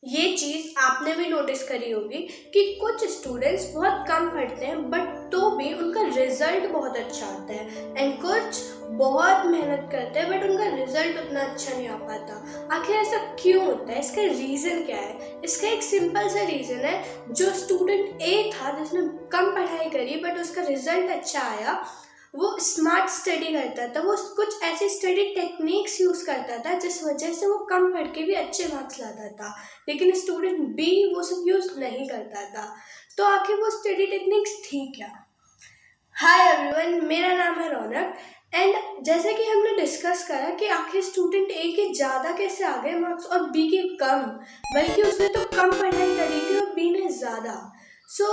ये चीज़ आपने भी नोटिस करी होगी कि कुछ स्टूडेंट्स बहुत कम पढ़ते हैं बट तो भी उनका रिजल्ट बहुत अच्छा आता है, एंड कुछ बहुत मेहनत करते हैं बट उनका रिजल्ट उतना अच्छा नहीं आ पाता। आखिर ऐसा क्यों होता है? इसका रीज़न क्या है? इसका एक सिंपल सा रीज़न है। जो स्टूडेंट ए था जिसने कम पढ़ाई करी बट उसका रिजल्ट अच्छा आया, वो स्मार्ट स्टडी करता था। वो कुछ ऐसी स्टडी टेक्निक्स यूज़ करता था जिस वजह से वो कम पढ़ के भी अच्छे मार्क्स लाता था। लेकिन स्टूडेंट बी वो सब यूज़ नहीं करता था। तो आखिर वो स्टडी टेक्निक्स थी क्या? हाय एवरीवन, मेरा नाम है रौनक। एंड जैसे कि हमने डिस्कस करा कि आखिर स्टूडेंट ए के ज़्यादा कैसे आ गए मार्क्स और बी के कम, बल्कि उसने तो कम पढ़ाई करी थी और बी ने ज़्यादा। सो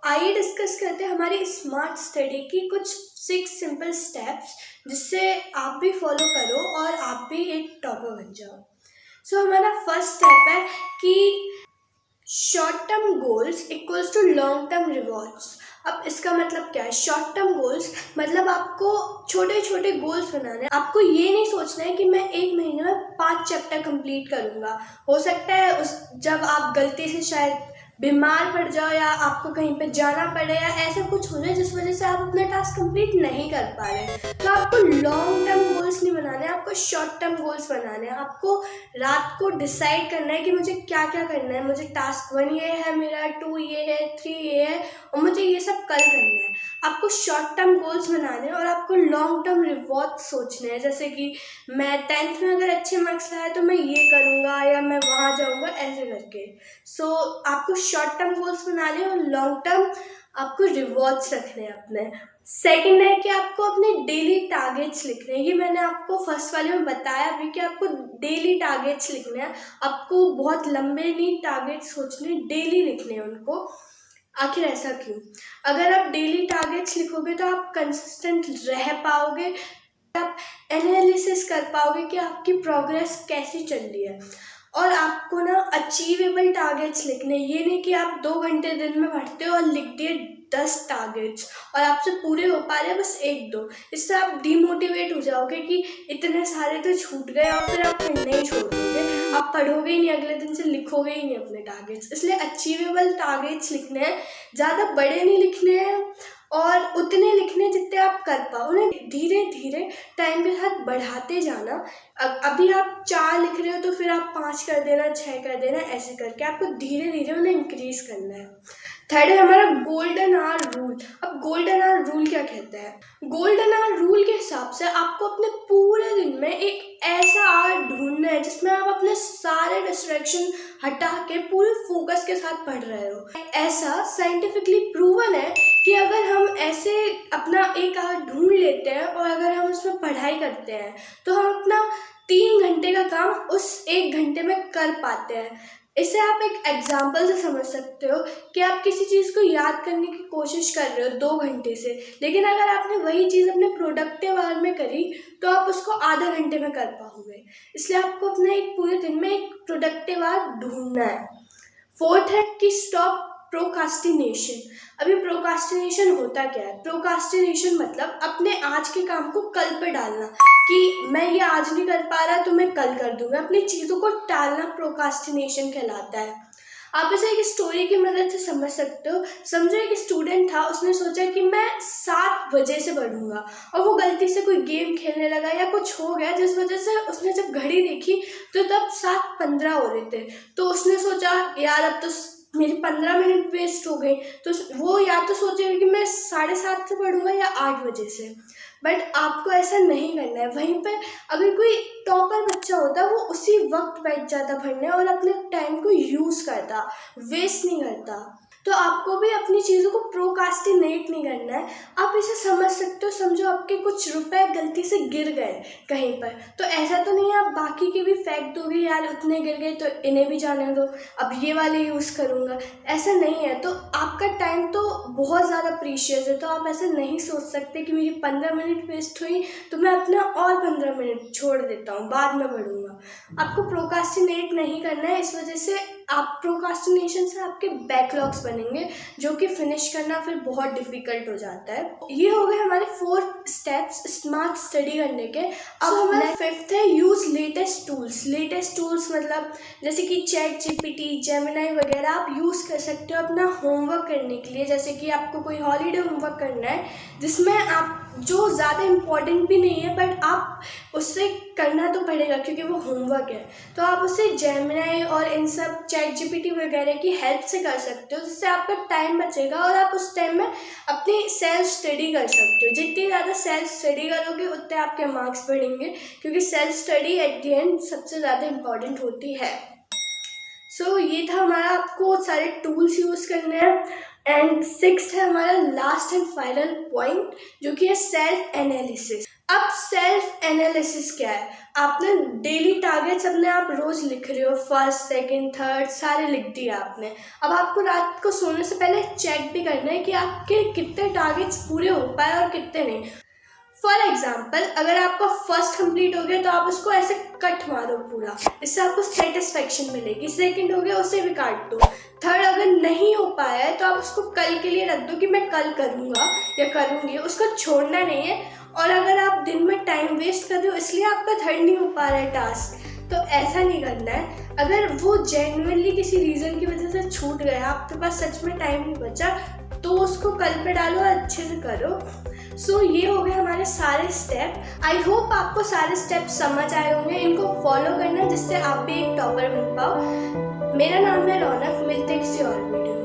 आइए डिस्कस करते हैं हमारी स्मार्ट स्टडी की कुछ 6 सिंपल स्टेप्स, जिससे आप भी फॉलो करो और आप भी एक टॉपर बन जाओ। सो हमारा फर्स्ट स्टेप है कि short term goals equals to long term rewards. अब इसका मतलब क्या है? शॉर्ट टर्म गोल्स मतलब आपको छोटे छोटे गोल्स बनाने हैं। आपको ये नहीं सोचना है कि मैं एक महीने में 5 चैप्टर कंप्लीट करूँगा। हो सकता है जब आप गलती से शायद बीमार पड़ जाओ या आपको कहीं पे जाना पड़े या ऐसा कुछ हो जाए जिस वजह से आप अपना टास्क कंप्लीट नहीं कर पा रहे, तो आपको लॉन्ग टर्म गोल्स नहीं बनाने, आपको शॉर्ट टर्म गोल्स बनाने हैं। आपको रात को डिसाइड करना है कि मुझे क्या क्या करना है। मुझे टास्क 1 ये है, मेरा 2 ये है, 3 ये है और मुझे ये सब कल करना है। आपको शॉर्ट टर्म गोल्स बनाने हैं और आपको लॉन्ग टर्म रिवॉर्ड सोचने हैं। जैसे कि मैं 10th में अगर अच्छे मार्क्स लाए तो मैं ये करूँगा या मैं वहाँ जाऊँगा, ऐसे करके। सो आपको शॉर्ट टर्म गोल्स बनाने हैं और लॉन्ग टर्म आपको रिवॉर्ड्स रखने हैं अपने। सेकंड है कि आपको अपने डेली टारगेट्स लिखने हैं। ये मैंने आपको फर्स्ट वाले में बताया भी कि आपको डेली टारगेट्स लिखने हैं। आपको बहुत लंबे नहीं टारगेट सोचने, डेली लिखने हैं उनको। आखिर ऐसा क्यों? अगर आप डेली टारगेट्स लिखोगे तो आप कंसिस्टेंट रह पाओगे, आप एनालिसिस कर पाओगे कि आपकी प्रोग्रेस कैसी चल रही है। और आपको ना अचीवेबल टारगेट्स लिखने, ये नहीं कि आप 2 घंटे दिन में पढ़ते हो और लिख दिए 10 टारगेट्स और आपसे पूरे हो पा रहे हैं बस 1-2। इससे आप डिमोटिवेट हो जाओगे कि इतने सारे तो छूट गए और फिर आप पढ़ना ही छोड़ दोगे। आप पढ़ोगे ही नहीं, अगले दिन से लिखोगे ही नहीं अपने टारगेट्स। इसलिए अचीवेबल टारगेट्स लिखने हैं, ज़्यादा बड़े नहीं लिखने हैं और उतने लिखने जितने आप कर पाओ। उन्हें धीरे धीरे टाइम के साथ बढ़ाते जाना। अभी आप 4 लिख रहे हो तो फिर आप 5 कर देना, 6 कर देना, ऐसे करके आपको धीरे धीरे उन्हें इंक्रीज करना है। थर्ड है हमारा गोल्डन आवर रूल। अब गोल्डन आवर रूल क्या कहता है? गोल्डन आवर रूल के हिसाब से आपको अपने पूरे दिन में एक ऐसा आवर ढूंढना है जिसमें आप अपने सारे डिस्ट्रैक्शन हटा के पूरे फोकस के साथ पढ़ रहे हो। ऐसा साइंटिफिकली प्रूवन है कि अगर हम ऐसे अपना एक आवर ढूंढ लेते हैं और अगर हम उसमें पढ़ाई करते हैं तो हम अपना 3 घंटे का काम उस 1 घंटे में कर पाते हैं। इसे आप एक एग्जाम्पल से समझ सकते हो कि आप किसी चीज़ को याद करने की कोशिश कर रहे हो 2 घंटे से, लेकिन अगर आपने वही चीज़ अपने प्रोडक्टिव आवर में करी तो आप उसको आधा घंटे में कर पाओगे। इसलिए आपको अपने एक पूरे दिन में एक प्रोडक्टिव आवर ढूंढना है। फोर्थ है कि स्टॉप प्रोकास्टिनेशन। अभी प्रोकास्टिनेशन होता क्या है? प्रोकास्टिनेशन मतलब अपने आज के काम को कल पे डालना, कि मैं ये आज नहीं कर पा रहा तो मैं कल कर दूंगा। अपनी चीज़ों को टालना प्रोकास्टिनेशन कहलाता है। आप इसे एक स्टोरी की मदद से समझ सकते हो। समझो एक स्टूडेंट था, उसने सोचा कि मैं 7 बजे से पढ़ूंगा और वो गलती से कोई गेम खेलने लगा या कुछ हो गया जिस वजह से उसने जब घड़ी देखी तो तब 7:15 हो रहे थे। तो उसने सोचा यार अब तो मेरी 15 मिनट वेस्ट हो गई। तो वो या तो सोचेगा कि मैं 7:30 से पढ़ूंगा या 8 बजे से। बट आपको ऐसा नहीं करना है। वहीं पर अगर कोई टॉपर बच्चा होता वो उसी वक्त बैठ जाता पढ़ने और अपने टाइम को यूज़ करता, वेस्ट नहीं करता। तो आपको भी अपनी चीज़ों को प्रोकास्टिनेट नहीं करना है। आप इसे समझ सकते हो। समझो आपके कुछ रुपए गलती से गिर गए कहीं पर, तो ऐसा तो नहीं है आप बाकी के भी फेंक दोगे, यार उतने गिर गए तो इन्हें भी जाने दो, अब ये वाले यूज़ करूँगा। ऐसा नहीं है। तो आपका टाइम तो बहुत ज़्यादा प्रीशियस है, तो आप ऐसा नहीं सोच सकते कि मेरी 15 मिनट वेस्ट हुई तो मैं अपना और 15 मिनट छोड़ देता हूँ, बाद में पढ़ूंगा। आपको प्रोकास्टिनेट नहीं करना है। इस वजह से आप प्रोकास्टिनेशन से आपके बैकलॉग्स बन बनेंगे, जो कि फिनिश करना फिर बहुत डिफिकल्ट हो जाता है। ये हो गए हमारे 4 स्टेप्स स्मार्ट स्टडी करने के। अब हमारा 5th है use latest tools. Latest tools मतलब जैसे कि चैट जीपीटी, जेमिनी वगैरह आप यूज़ कर सकते हो अपना होमवर्क करने के लिए। जैसे कि आपको कोई हॉलीडे होमवर्क करना है जिसमें आप जो ज़्यादा इम्पॉर्टेंट भी नहीं है बट आप उससे करना तो पड़ेगा क्योंकि वो होमवर्क है, तो आप उसे जेमिनी और इन सब चैट जीपीटी वगैरह की हेल्प से कर सकते हो, जिससे आपका टाइम बचेगा और आप उस टाइम में अपनी सेल्फ स्टडी कर सकते हो। जितनी ज़्यादा सेल्फ स्टडी करोगे उतने आपके मार्क्स बढ़ेंगे, क्योंकि self study at the end सबसे ज़्यादा इम्पॉर्टेंट होती है। सो ये था हमारा, आपको सारे टूल्स यूज़ करने हैं। एंड 6th है हमारा लास्ट एंड फाइनल पॉइंट, जो कि है सेल्फ एनालिसिस। अब सेल्फ एनालिसिस क्या है? आपने डेली टारगेट्स अपने आप रोज लिख रहे हो, 1st, 2nd, 3rd सारे लिख दिए आपने। अब आपको रात को सोने से पहले चेक भी करना है कि आपके कितने टारगेट्स पूरे हो पाए और कितने नहीं। फॉर एग्जाम्पल, अगर आपका 1st कंप्लीट हो गया तो आप उसको ऐसे कट मारो पूरा, इससे आपको सेटिस्फेक्शन मिलेगी। 2nd हो गया, उसे भी काट दो। 3rd अगर नहीं हो पाया है तो आप उसको कल के लिए रख दो कि मैं कल करूँगा या करूँगी, उसको छोड़ना नहीं है। और अगर आप दिन में टाइम वेस्ट कर रहे हो इसलिए आपका 3rd नहीं हो पा रहा है टास्क, तो ऐसा नहीं करना है। अगर वो जेन्युइनली किसी रीज़न की वजह से छूट गया, आपके पास सच में टाइम नहीं बचा, तो उसको कल पे डालो और अच्छे से करो। सो ये हो गए हमारे सारे स्टेप। आई होप आपको सारे स्टेप समझ आए होंगे। इनको फॉलो करना जिससे आप भी एक टॉपर बन पाओ। मेरा नाम है रौनक, मिलते किसी और वीडियो।